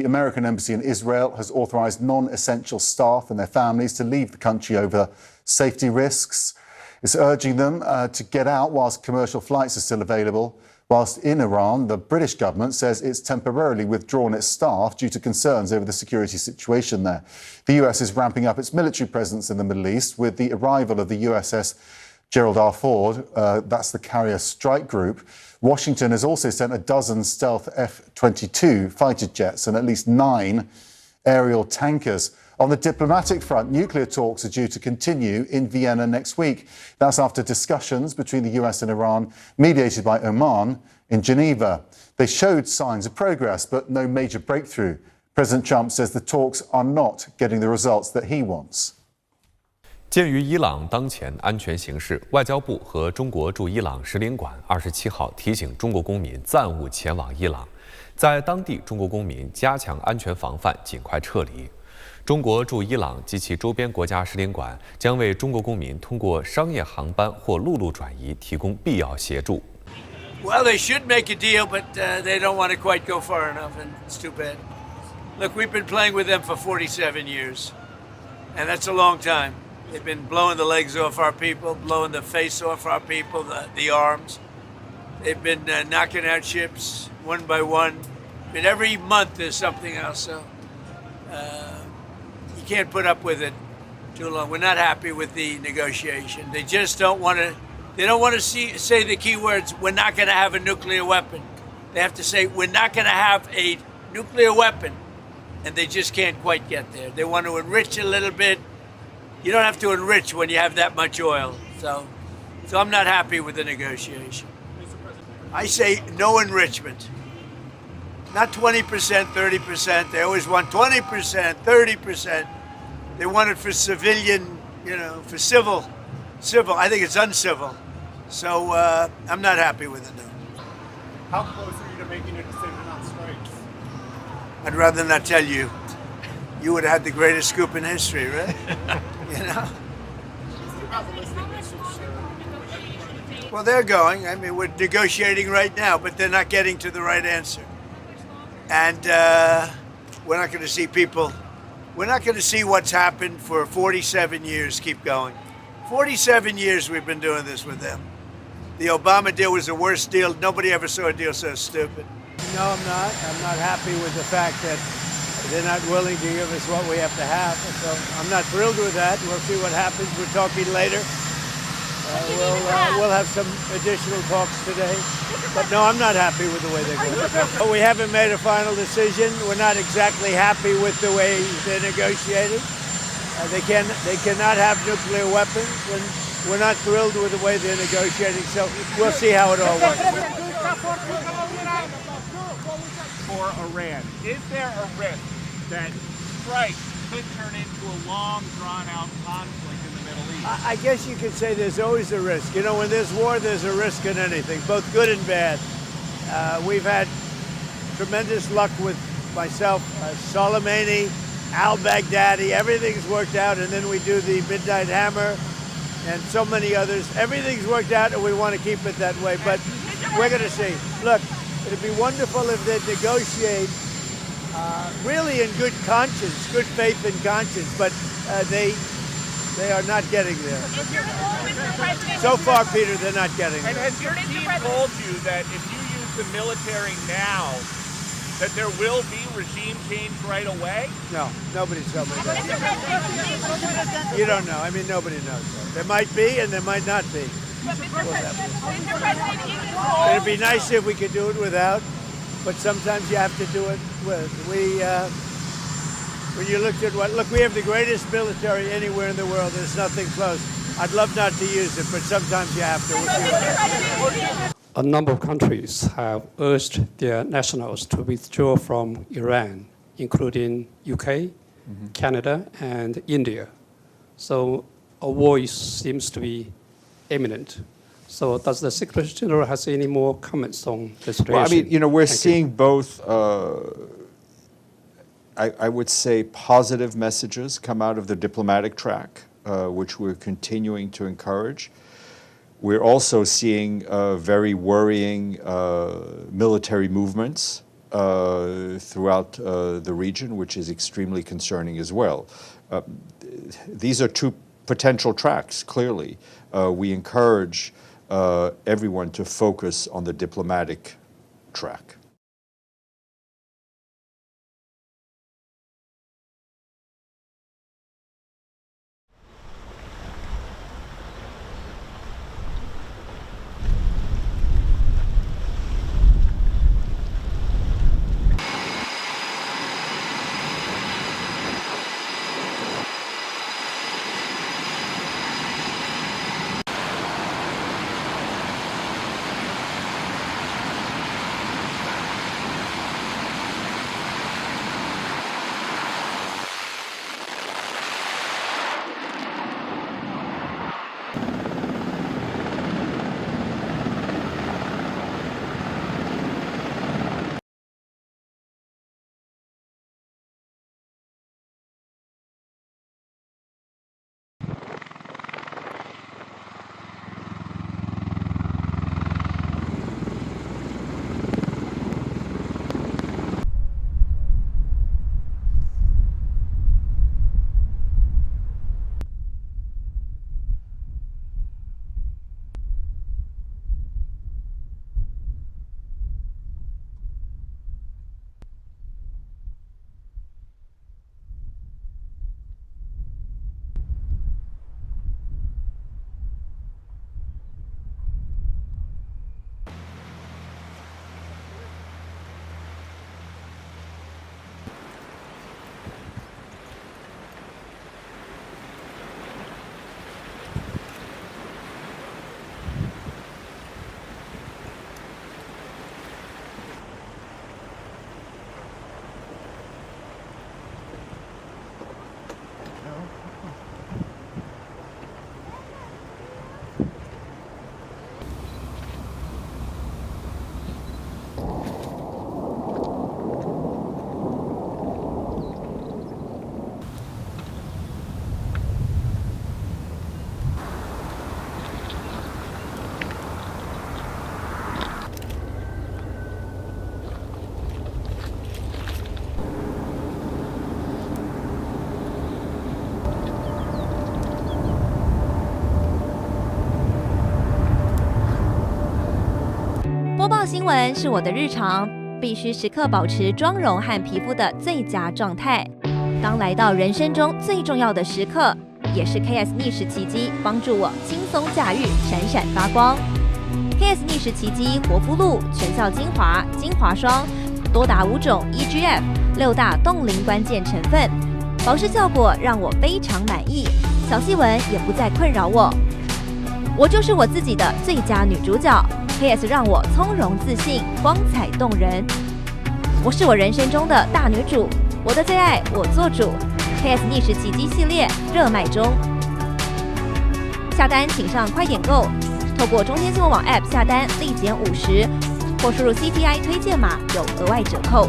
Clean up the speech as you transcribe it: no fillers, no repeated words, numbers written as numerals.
The American embassy in Israel has authorized non-essential staff and their families to leave the country over safety risks. It's urging them to get out whilst commercial flights are still available. Whilst in Iran, the British government says it's temporarily withdrawn its staff due to concerns over the security situation there. The US is ramping up its military presence in the Middle East with the arrival of the USS Gerald R. Ford, that's the carrier strike group. Washington has also sent a dozen stealth F-22 fighter jets and at least 9 aerial tankers. On the diplomatic front, nuclear talks are due to continue in Vienna next week. That's after discussions between the US and Iran, mediated by Oman, in Geneva. They showed signs of progress, but no major breakthrough. President Trump says the talks are not getting the results that he wants. 鉴于伊朗当前安全形势，外交部和中国驻伊朗使领馆27号提醒中国公民暂勿前往伊朗，在当地中国公民加强安全防范，尽快撤离。中国驻伊朗及其周边国家使领馆将为中国公民通过商业航班或陆路转移提供必要协助。Well, they should make a deal, but they don't want to quite go far enough, and it's too bad. Look, we've been playing with them for 47 years, and that's a long time. They've been blowing the legs off our people, blowing the face off our people, the arms. They've been knocking out ships one by one. But every month there's something else, so you can't put up with it too long. We're not happy with the negotiation. They just don't want to. They don't want to say the key words. We're not going to have a nuclear weapon. They have to say we're not going to have a nuclear weapon, and they just can't quite get there. They want to enrich a little bit. You don't have to enrich when you have that much oil. So I'm not happy with the negotiation. I say no enrichment. Not 20%, 30%. They always want 20%, 30%. They want it for civilian, for civil. I think it's uncivil. So I'm not happy with it now. How close are you to making a decision on strikes? I'd rather not tell you. You would have had the greatest scoop in history, right? Well, they're going. I mean, we're negotiating right now, but they're not getting to the right answer. And we're not going to see people. We're not going to see what's happened for 47 years keep going. 47 years we've been doing this with them. The Obama deal was the worst deal. Nobody ever saw a deal so stupid. No, I'm not. I'm not happy with the fact that they're not willing to give us what we have to have. So I'm not thrilled with that. We'll see what happens. We're talking later. We'll have some additional talks today. But no, I'm not happy with the way they're going. But we haven't made a final decision. We're not exactly happy with the way they're negotiating. They cannot have nuclear weapons, and we're not thrilled with the way they're negotiating. So we'll see how it all works. For Iran, is there a risk that strikes could turn into a long, drawn-out conflict in the Middle East? I guess you could say there's always a risk. When there's war, there's a risk in anything, both good and bad. We've had tremendous luck with myself, Soleimani, al-Baghdadi. Everything's worked out, and then we do the Midnight Hammer and so many others. Everything's worked out, and we want to keep it that way, but we're going to see. Look, it'd be wonderful if they'd negotiate really in good conscience, good faith and conscience, but they are not getting there. So far, Peter, they're not getting there. And has your team told you that if you use the military now, that there will be regime change right away? No, nobody's told me that. You don't know. I mean, nobody knows. There might be, and there might not be. It'd be nice if we could do it without, but sometimes you have to do it with. When you looked at we have the greatest military anywhere in the world. There's nothing close. I'd love not to use it, but sometimes you have to. A number of countries have urged their nationals to withdraw from Iran, including UK, Canada, and India. So a war seems to be imminent. So does the Secretary General has any more comments on this situation? Well, I mean, we're seeing both, I would say, positive messages come out of the diplomatic track, which we're continuing to encourage. We're also seeing very worrying military movements throughout the region, which is extremely concerning as well. These are two potential tracks, clearly. We encourage everyone to focus on the diplomatic track.播报新闻是我的日常，必须时刻保持妆容和皮肤的最佳状态。当来到人生中最重要的时刻，也是 KS 逆时奇迹帮助我轻松驾驭，闪闪发光。KS 逆时奇迹活肤露全效精华、精华霜，多达5种 EGF 6大冻龄关键成分，保湿效果让我非常满意，小细纹也不再困扰我。我就是我自己的最佳女主角。KS 让我从容自信，光彩动人。我是我人生中的大女主，我的最爱我做主。KS 逆时奇迹系列热卖中，下单请上快点购，透过中天新闻网 App 下单立减50，或输入 CTI 推荐码有额外折扣。